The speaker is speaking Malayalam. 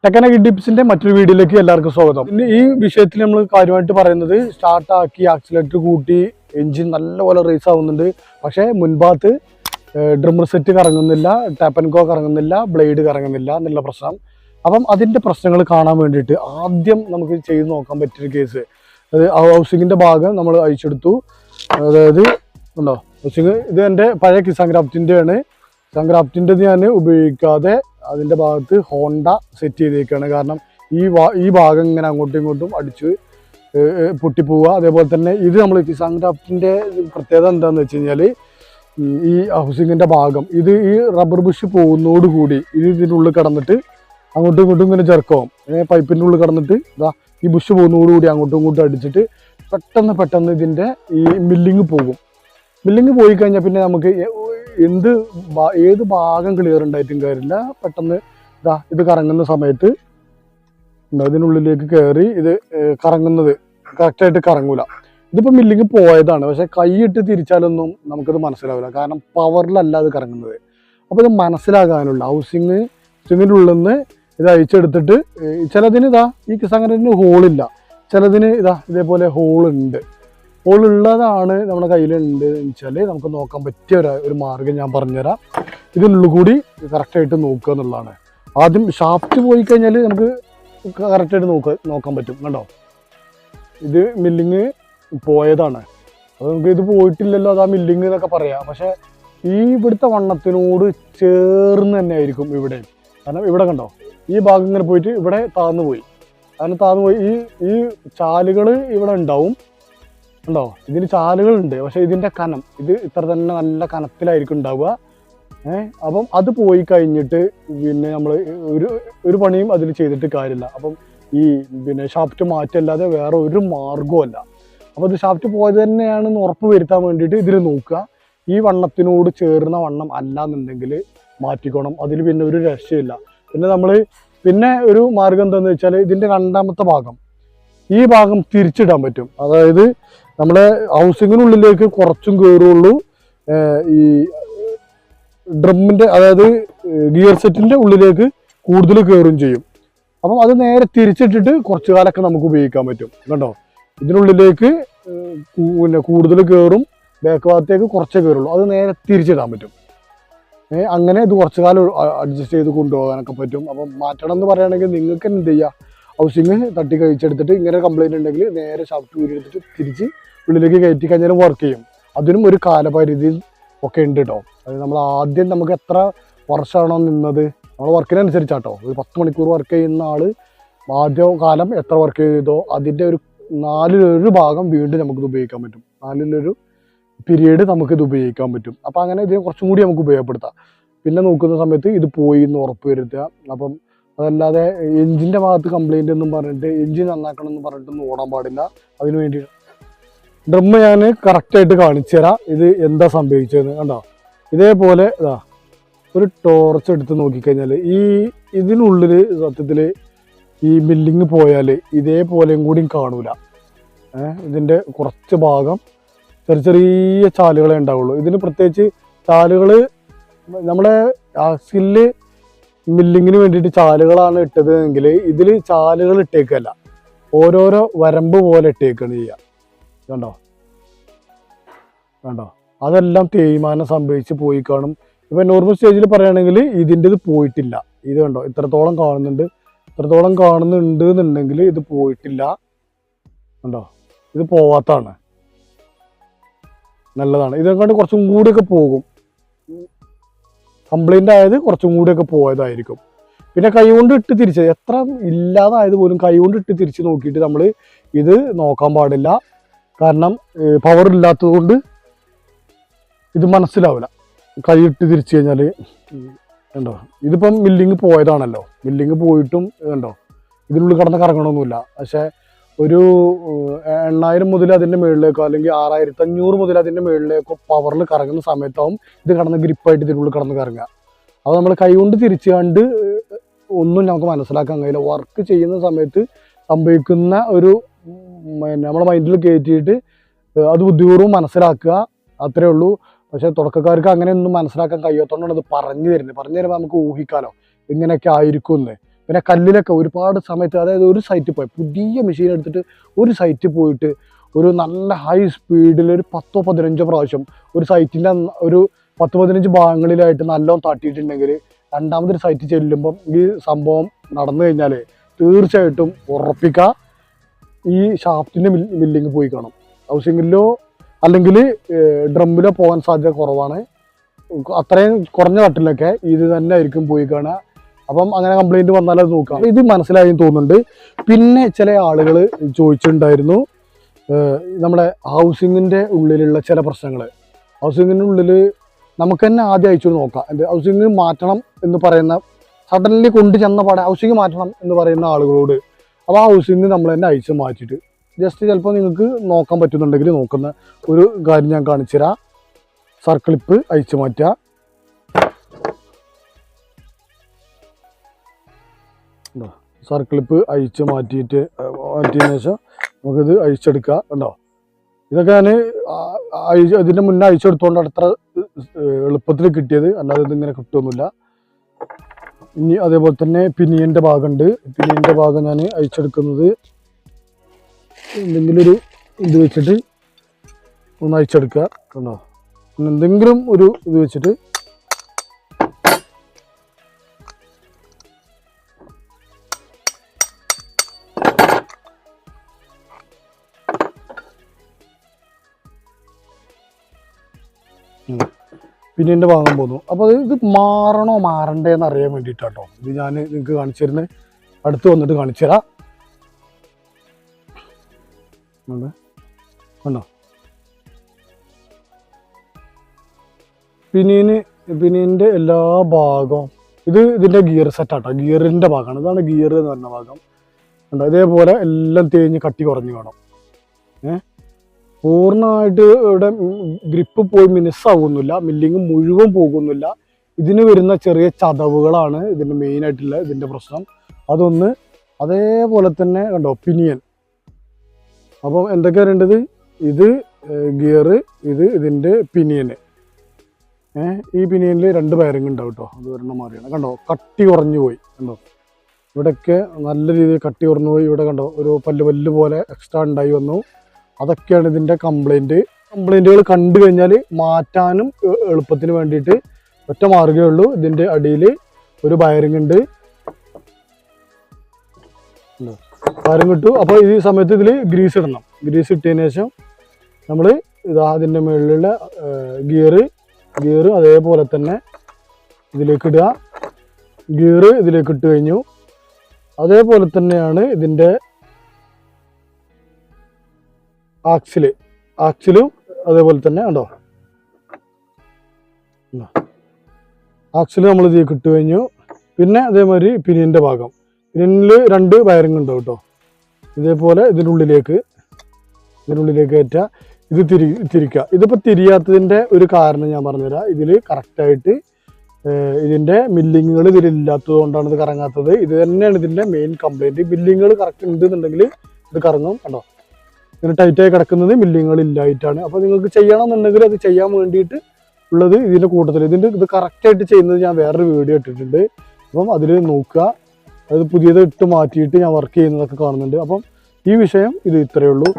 ടെക്നിക്കൽ ടിപ്സിന്റെ മറ്റൊരു വീഡിയോയിലേക്ക് എല്ലാവർക്കും സ്വാഗതം. ഇന്ന് ഈ വിഷയത്തിൽ നമ്മൾ കാര്യമായിട്ട് പറയുന്നത് സ്റ്റാർട്ടാക്കി ആക്സിലേറ്റർ കൂട്ടി എഞ്ചിൻ നല്ലപോലെ റേസ് ആവുന്നുണ്ട്. പക്ഷേ മുൻഭാഗത്ത് ഡ്രമ്മർ സെറ്റ് കറങ്ങുന്നില്ല, ടാപ്പ് ആൻഡ് ഗോ കറങ്ങുന്നില്ല, ബ്ലേഡ് കറങ്ങുന്നില്ല എന്നുള്ള പ്രശ്നം. അപ്പം അതിൻ്റെ പ്രശ്നങ്ങൾ കാണാൻ വേണ്ടിയിട്ട് ആദ്യം നമുക്ക് ചെയ്ത് നോക്കാൻ പറ്റിയൊരു കേസ്, അത് ഹൗസിങ്ങിൻ്റെ ഭാഗം നമ്മൾ അഴിച്ചെടുത്തു. അതായത് ഉണ്ടോ ഹൗസിങ്, ഇത് എൻ്റെ പഴയ കിസാൻ ക്രാഫ്റ്റിൻ്റെ ആണ്. കിസാൻ ക്രാഫ്റ്റിൻ്റെ ഞാൻ ഉപയോഗിക്കാതെ അതിൻ്റെ ഭാഗത്ത് ഹോണ്ട സെറ്റ് ചെയ്തേക്കാണ്. കാരണം ഈ ഭാഗം ഇങ്ങനെ അങ്ങോട്ടും ഇങ്ങോട്ടും അടിച്ച് പൊട്ടിപ്പോവുക. അതേപോലെ തന്നെ ഇത് നമ്മൾ കിസാൻ ക്രാഫ്റ്റിൻ്റെ പ്രത്യേകത എന്താണെന്ന് വെച്ച് കഴിഞ്ഞാൽ, ഈ ഹൗസിങ്ങിൻ്റെ ഭാഗം ഇത് ഈ റബ്ബർ ബുഷ് പോകുന്നതോടുകൂടി ഇതിൻ്റെ ഉള്ളിൽ കിടന്നിട്ട് അങ്ങോട്ടും ഇങ്ങോട്ടും ഇങ്ങനെ ചെറുക്കവും പൈപ്പിൻ്റെ ഉള്ളിൽ കിടന്നിട്ട് ഇതാ ഈ ബുഷ് പോകുന്നതോടുകൂടി അങ്ങോട്ടും ഇങ്ങോട്ടും അടിച്ചിട്ട് പെട്ടെന്ന് ഇതിൻ്റെ ഈ മില്ലിങ് പോകും. മില്ലിങ് പോയി കഴിഞ്ഞാൽ പിന്നെ നമുക്ക് ഏത് ഭാഗം ക്ലിയർ ഉണ്ടായിട്ടും കാര്യമില്ല. പെട്ടെന്ന് ഇത് കറങ്ങുന്ന സമയത്ത് ഇതിനുള്ളിലേക്ക് കയറി ഇത് കറങ്ങുന്നത് കറക്റ്റായിട്ട് കറങ്ങൂല. ഇതിപ്പോൾ മില്ലിങ് പോയതാണ്, പക്ഷെ കൈയിട്ട് തിരിച്ചാലൊന്നും നമുക്കിത് മനസ്സിലാവില്ല. കാരണം പവറിലല്ല അത് കറങ്ങുന്നത്. അപ്പോൾ ഇത് മനസ്സിലാകാനുള്ള ഹൗസിങ്ങിൻ്റെ ഉള്ളിൽ നിന്ന് ഇത് അഴിച്ചെടുത്തിട്ട് ചിലതിന് ഈ കിസാൻ ഹോളില്ല, ചിലതിന് ഇതേപോലെ ഹോളുണ്ട്. ഹോളുള്ളതാണ് നമ്മുടെ കയ്യിലുണ്ട് എന്ന് വെച്ചാൽ നമുക്ക് നോക്കാൻ പറ്റിയ ഒരു മാർഗ്ഗം ഞാൻ പറഞ്ഞുതരാം. ഇതിനുള്ളിൽ കൂടി കറക്റ്റായിട്ട് നോക്കുക എന്നുള്ളതാണ്. ആദ്യം ഷാഫ്റ്റ് പോയി കഴിഞ്ഞാൽ നമുക്ക് കറക്റ്റായിട്ട് നോക്കാൻ പറ്റും. കണ്ടോ, ഇത് മില്ലിങ് പോയതാണ്. അപ്പോൾ നമുക്ക് ഇത് പോയിട്ടില്ലല്ലോ, അതാ മില്ലിങ് എന്നൊക്കെ പറയാം. പക്ഷേ ഇവിടുത്തെ വണ്ണത്തിനോട് ചേർന്ന് തന്നെ ആയിരിക്കും ഇവിടെ. കാരണം ഇവിടെ കണ്ടോ, ഈ ഭാഗം ഇങ്ങനെ പോയിട്ട് ഇവിടെ താഴ്ന്നു പോയി. കാരണം താഴ്ന്നു പോയി ഈ ചാലുകൾ ഇവിടെ ഉണ്ടാവും. ഉണ്ടോ, ഇതിന് ചാലുകളുണ്ട്, പക്ഷെ ഇതിൻ്റെ കനം ഇത് ഇത്ര തന്നെ നല്ല കനത്തിലായിരിക്കും ഉണ്ടാവുക. അപ്പം അത് പോയി കഴിഞ്ഞിട്ട് പിന്നെ നമ്മൾ ഒരു പണിയും അതിൽ ചെയ്തിട്ട് കാര്യമില്ല. അപ്പം ഷാഫ്റ്റ് മാറ്റല്ലാതെ വേറെ ഒരു മാർഗവുമല്ല. അപ്പോൾ ഇത് ഷാഫ്റ്റ് പോയത് തന്നെയാണെന്ന് ഉറപ്പ് വരുത്താൻ വേണ്ടിയിട്ട് ഇതിൽ നോക്കുക. ഈ വണ്ണത്തിനോട് ചേർന്ന വണ്ണം അല്ല എന്നുണ്ടെങ്കിൽ മാറ്റിക്കോണം. അതിൽ പിന്നെ ഒരു രക്ഷയില്ല. പിന്നെ ഒരു മാർഗം എന്താണെന്ന് വെച്ചാൽ, ഇതിൻ്റെ രണ്ടാമത്തെ ഭാഗം ഈ ഭാഗം തിരിച്ചിടാൻ പറ്റും. അതായത് നമ്മളെ ഹൗസിങ്ങിനുള്ളിലേക്ക് കുറച്ചും കയറുള്ളൂ, ഈ ഡ്രമ്മിൻ്റെ അതായത് ഗിയർ സെറ്റിൻ്റെ ഉള്ളിലേക്ക് കൂടുതൽ കയറും ചെയ്യും. അപ്പം അത് നേരെ തിരിച്ചിട്ടിട്ട് കുറച്ചു കാലമൊക്കെ നമുക്ക് ഉപയോഗിക്കാൻ പറ്റും. കണ്ടോ, ഇതിനുള്ളിലേക്ക് പിന്നെ കൂടുതൽ കയറും, ബാക്ക് ഭാഗത്തേക്ക് കുറച്ചേ കയറുള്ളൂ. അത് നേരെ തിരിച്ചിടാൻ പറ്റും. അങ്ങനെ ഇത് കുറച്ചു കാലം അഡ്ജസ്റ്റ് ചെയ്ത് കൊണ്ടുപോകാനൊക്കെ പറ്റും. അപ്പം മാറ്റണം എന്ന് പറയുകയാണെങ്കിൽ നിങ്ങൾക്ക് എന്ത് ചെയ്യുക, ഹൗസിങ് തട്ടി കഴിച്ചെടുത്തിട്ട് ഇങ്ങനെ കംപ്ലൈൻറ്റ് ഉണ്ടെങ്കിൽ നേരെ ഷാഫ്റ്റ് ഊരി എടുത്തിട്ട് തിരിച്ച് ഉള്ളിലേക്ക് കയറ്റി കഴിഞ്ഞാൽ വർക്ക് ചെയ്യും. അതിനും ഒരു കാലപരിധി ഒക്കെ ഉണ്ട് കേട്ടോ. അതായത് നമ്മൾ ആദ്യം നമുക്ക് എത്ര വർഷമാണോ നിന്നത്, നമ്മൾ വർക്കിനനുസരിച്ചാട്ടോ. ഒരു 10 മണിക്കൂർ വർക്ക് ചെയ്യുന്ന ആൾ ആദ്യ കാലം എത്ര വർക്ക് ചെയ്തോ അതിൻ്റെ ഒരു 4 ഭാഗം വീണ്ടും നമുക്കിത് ഉപയോഗിക്കാൻ പറ്റും. 4 പീരീഡ് നമുക്കിത് ഉപയോഗിക്കാൻ പറ്റും. അപ്പോൾ അങ്ങനെ ഇതിനെ കുറച്ചും കൂടി നമുക്ക് ഉപയോഗപ്പെടുത്താം. പിന്നെ നോക്കുന്ന സമയത്ത് ഇത് പോയി എന്ന് ഉറപ്പ് വരുത്തുക. അപ്പം അതല്ലാതെ എഞ്ചിൻ്റെ ഭാഗത്ത് കംപ്ലൈൻ്റ് ഒന്നും പറഞ്ഞിട്ട് എഞ്ചിൻ നന്നാക്കണം എന്ന് പറഞ്ഞിട്ടൊന്നും ഓടാൻ പാടില്ല. അതിന് വേണ്ടി ഡ്രമ്മ് ഞാൻ കറക്റ്റായിട്ട് കാണിച്ചു തരാം ഇത് എന്താ സംഭവിച്ചതെന്ന്. കണ്ടോ, ഇതേപോലെ ഒരു ടോർച്ച് എടുത്ത് നോക്കിക്കഴിഞ്ഞാൽ ഇതിനുള്ളിൽ സത്യത്തിൽ ഈ മില്ലിങ് പോയാൽ ഇതേപോലെയും കൂടിയും കാണൂല. ഇതിൻ്റെ കുറച്ച് ഭാഗം ചെറിയ ചാലുകളെ ഉണ്ടാവുള്ളൂ. ഇതിന് പ്രത്യേകിച്ച് ചാലുകൾ നമ്മുടെ സ്കില്ല് മില്ലിങ്ങിന് വേണ്ടിയിട്ട് ചാലുകളാണ് ഇട്ടത് എങ്കിൽ ഇതിൽ ചാലുകൾ ഇട്ടേക്കല്ല, ഓരോരോ വരമ്പ് പോലെ ഇട്ടേക്കാണ് ചെയ്യുക. കണ്ടോ അതെല്ലാം തേയ്മാനം സംഭവിച്ച് പോയി കാണും. ഇപ്പം നോർമൽ സ്റ്റേജിൽ പറയുകയാണെങ്കിൽ ഇതിൻ്റെത് പോയിട്ടില്ല. ഇത് കണ്ടോ ഇത്രത്തോളം കാണുന്നുണ്ട് എന്നുണ്ടെങ്കിൽ ഇത് പോയിട്ടില്ല. കണ്ടോ, ഇത് പോവാത്താണ്, നല്ലതാണ്. ഇതെക്കൊണ്ട് കുറച്ചും കൂടിയൊക്കെ പോകും. കംപ്ലൈൻ്റ് ആയത് കുറച്ചും കൂടിയൊക്കെ പോയതായിരിക്കും. പിന്നെ കൈകൊണ്ട് ഇട്ട് തിരിച്ച് എത്ര ഇല്ലാതായത് പോലും കൈകൊണ്ട് ഇട്ട് തിരിച്ച് നോക്കിയിട്ട് നമ്മൾ ഇത് നോക്കാൻ പാടില്ല. കാരണം പവർ ഇല്ലാത്തത് കൊണ്ട് ഇത് മനസ്സിലാവില്ല. കൈ ഇട്ട് തിരിച്ചു കഴിഞ്ഞാൽ കണ്ടോ, ഇതിപ്പം മില്ലിങ് പോയതാണല്ലോ. മില്ലിങ് പോയിട്ടും കണ്ടോ ഇതിനുള്ളിൽ കിടന്ന് കറങ്ങണമൊന്നുമില്ല. പക്ഷേ ഒരു 8000 മുതൽ അതിൻ്റെ മുകളിലേക്കോ അല്ലെങ്കിൽ 6500 മുതൽ അതിൻ്റെ മുകളിലേക്കോ പവറിൽ കറങ്ങുന്ന സമയത്താവും ഇത് കിടന്ന് ഗ്രിപ്പായിട്ട് ഇതിനുള്ളിൽ കിടന്ന് കറങ്ങുക. അപ്പോൾ നമ്മൾ കൈകൊണ്ട് തിരിച്ചു കണ്ട് ഒന്നും നമുക്ക് മനസ്സിലാക്കാൻ കഴിയില്ല. വർക്ക് ചെയ്യുന്ന സമയത്ത് സംഭവിക്കുന്ന ഒരു നമ്മളെ മൈൻഡിൽ കയറ്റിയിട്ട് അത് ബുദ്ധിപൂർവ്വം മനസ്സിലാക്കുക, അത്രേ ഉള്ളൂ. പക്ഷേ തുടക്കക്കാർക്ക് അങ്ങനെയൊന്നും മനസ്സിലാക്കാൻ കഴിയാത്തതുകൊണ്ടാണ് ഇത് പറഞ്ഞു തരുമ്പോൾ നമുക്ക് ഊഹിക്കാലോ ഇങ്ങനെയൊക്കെ ആയിരിക്കും എന്ന്. പിന്നെ കല്ലിലൊക്കെ ഒരുപാട് സമയത്ത്, അതായത് ഒരു സൈറ്റിൽ പോയി പുതിയ മെഷീൻ എടുത്തിട്ട് ഒരു സൈറ്റിൽ പോയിട്ട് ഒരു നല്ല ഹൈ സ്പീഡിൽ ഒരു 10-15 പ്രാവശ്യം ഒരു സൈറ്റിൻ്റെ ഒരു 10-15 ഭാഗങ്ങളിലായിട്ട് നല്ലോണം തട്ടിയിട്ടുണ്ടെങ്കിൽ രണ്ടാമതൊരു സൈറ്റ് ചെല്ലുമ്പം ഈ സംഭവം നടന്നു കഴിഞ്ഞാൽ തീർച്ചയായിട്ടും ഉറപ്പിക്കുക ഈ ഷാഫ്റ്റിൻ്റെ മില്ലിങ് പോയി കാണും. ഹൗസിങ്ങിലോ അല്ലെങ്കിൽ ഡ്രമ്മിലോ പോകാൻ സാധ്യത കുറവാണ്. അത്രയും കുറഞ്ഞ തട്ടിലൊക്കെ ഇത് തന്നെ ആയിരിക്കും പോയി കാണുക. അപ്പം അങ്ങനെ കംപ്ലൈൻറ്റ് വന്നാൽ അത് നോക്കാം. ഇത് മനസ്സിലായി തോന്നുന്നുണ്ട്. പിന്നെ ചില ആളുകൾ ചോദിച്ചിട്ടുണ്ടായിരുന്നു നമ്മുടെ ഹൗസിങ്ങിൻ്റെ ഉള്ളിലുള്ള ചില പ്രശ്നങ്ങൾ. ഹൗസിങ്ങിൻ്റെ ഉള്ളിൽ നമുക്ക് തന്നെ ആദ്യം അയച്ചു നോക്കാം. ഹൗസിങ് മാറ്റണം എന്ന് പറയുന്ന, സഡൻലി കൊണ്ടു ചെന്ന പാടെ ഹൗസിങ് മാറ്റണം എന്ന് പറയുന്ന ആളുകളോട്, അപ്പോൾ ആ ഹൗസിങ് നമ്മൾ തന്നെ അയച്ച് മാറ്റിയിട്ട് ജസ്റ്റ് ചിലപ്പോൾ നിങ്ങൾക്ക് നോക്കാൻ പറ്റുന്നുണ്ടെങ്കിൽ നോക്കുന്ന ഒരു കാര്യം ഞാൻ കാണിച്ചു തരാം. സർക്കിളിപ്പ് അയച്ചു മാറ്റുക. സർക്കിളിപ്പ് അയച്ച് മാറ്റിയതിന് ശേഷം നമുക്കിത് അഴിച്ചെടുക്കുക. കണ്ടോ, ഇതൊക്കെ ഞാൻ ഇതിൻ്റെ മുന്നേ അഴിച്ചെടുത്തോണ്ട് അത്ര എളുപ്പത്തിൽ കിട്ടിയത്, അല്ലാതെ ഇതിങ്ങനെ കിട്ടുമൊന്നുമില്ല. ഇനി അതേപോലെ തന്നെ പിനിയൻ്റെ ഭാഗമുണ്ട്. പിനിയൻ്റെ ഭാഗം ഞാൻ അഴിച്ചെടുക്കുന്നത് എന്തെങ്കിലും ഒരു ഇത് വെച്ചിട്ട് ഒന്ന് അഴിച്ചെടുക്കുക. കണ്ടോ, എന്തെങ്കിലും ഒരു ഇത് വെച്ചിട്ട് പിന്നീൻ്റെ ഭാഗം പോന്നു. അപ്പോൾ ഇത് മാറണോ മാറണ്ടേ എന്ന് അറിയാൻ വേണ്ടിയിട്ടാട്ടോ ഇത് ഞാൻ നിങ്ങൾക്ക് കാണിച്ചു തരുന്നത്. അടുത്ത് വന്നിട്ട് കാണിച്ചു തരാം. കണ്ടോ, പിന്നീൻ്റെ എല്ലാ ഭാഗവും ഇതിൻ്റെ ഗിയർ സെറ്റാട്ടോ, ഗിയറിൻ്റെ ഭാഗമാണ്. ഇതാണ് ഗിയർ എന്ന് പറഞ്ഞ ഭാഗം. കണ്ടോ, ഇതേപോലെ എല്ലാം തേഞ്ഞ് കട്ടി കുറഞ്ഞ് കാണും. പൂർണ്ണമായിട്ട് ഇവിടെ ഗ്രിപ്പ് പോയി മിനുസാവുന്നില്ല, മില്ലിങ് മുഴുവൻ പോകുന്നില്ല. ഇതിന് വരുന്ന ചെറിയ ചതവുകളാണ് ഇതിൻ്റെ മെയിനായിട്ടുള്ള ഇതിൻ്റെ പ്രശ്നം. അതൊന്ന് അതേപോലെ തന്നെ കണ്ടോ പിനിയൻ. അപ്പം എന്തൊക്കെ വേണ്ടത്, ഇത് ഗിയർ, ഇതിൻ്റെ പിനിയന്. ഈ പിനിയനിൽ 2 വയറിങ് ഉണ്ടാവും കേട്ടോ. അത് ഒരെണ്ണം മാറിയാണ്. കണ്ടോ, കട്ടി കുറഞ്ഞു പോയി. കണ്ടോ, ഇവിടെയൊക്കെ നല്ല രീതിയിൽ കട്ടി കുറഞ്ഞു പോയി. ഇവിടെ കണ്ടോ ഒരു പല്ല് പോലെ എക്സ്ട്രാ ഉണ്ടായി വന്നു. അതൊക്കെയാണ് ഇതിൻ്റെ കംപ്ലൈൻറ്റുകൾ കണ്ടു കഴിഞ്ഞാൽ മാറ്റാനും എളുപ്പത്തിന് വേണ്ടിയിട്ട് ഒറ്റ മാർഗ്ഗമേ ഉള്ളൂ. ഇതിൻ്റെ അടിയിൽ ഒരു വയറിങ് ഉണ്ട്, വയറിങ് ഇട്ടു. അപ്പോൾ ഈ സമയത്ത് ഇതിൽ ഗ്രീസ് ഇടണം. ഗ്രീസ് ഇട്ടതിന് ശേഷം നമ്മൾ അതിൻ്റെ മുകളിലുള്ള ഗിയർ അതേപോലെ തന്നെ ഇതിലേക്ക് ഇടുക. ഗിയർ ഇതിലേക്ക് ഇട്ട് കഴിഞ്ഞു. അതേപോലെ തന്നെയാണ് ഇതിൻ്റെ ആക്സിലും അതേപോലെ തന്നെ ഉണ്ടോ. ആക്സിൽ നമ്മൾ ഇതിലേക്ക് ഇട്ട് കഴിഞ്ഞു. പിന്നെ അതേമാതിരി പിനിയൻ്റെ ഭാഗം, പിനിയനിൽ 2 വയറിങ് ഉണ്ടാവും കേട്ടോ. ഇതേപോലെ ഇതിനുള്ളിലേക്ക് കയറ്റുക. ഇത് തിരിക്കുക. ഇതിപ്പോൾ തിരിയാത്തതിൻ്റെ ഒരു കാരണം ഞാൻ പറഞ്ഞുതരാം. ഇതിൽ കറക്റ്റായിട്ട് ഇതിൻ്റെ മില്ലിങ്ങുകൾ ഇതിലില്ലാത്തത് കൊണ്ടാണ് ഇത് കറങ്ങാത്തത്. ഇത് തന്നെയാണ് ഇതിൻ്റെ മെയിൻ കംപ്ലൈൻറ്റ്. മില്ലിങ്ങുകൾ കറക്റ്റ് ഉണ്ടെന്നുണ്ടെങ്കിൽ ഇത് കറങ്ങും. കണ്ടോ, ഇങ്ങനെ ടൈറ്റായി കിടക്കുന്നത് മില്ലിങ്ങുകൾ ഇല്ലായിട്ടാണ്. അപ്പോൾ നിങ്ങൾക്ക് ചെയ്യണമെന്നുണ്ടെങ്കിൽ അത് ചെയ്യാൻ വേണ്ടിയിട്ട് ഉള്ളത് ഇതിൻ്റെ കൂട്ടത്തിൽ ഇത് കറക്റ്റായിട്ട് ചെയ്യുന്നത് ഞാൻ വേറൊരു വീഡിയോ ഇട്ടിട്ടുണ്ട്. അപ്പം അതിൽ നോക്കുക. അത് പുതിയത് ഇട്ട് മാറ്റിയിട്ട് ഞാൻ വർക്ക് ചെയ്യുന്നതൊക്കെ കാണുന്നുണ്ട്. അപ്പം ഈ വിഷയം ഇത് ഇത്രയേ ഉള്ളൂ.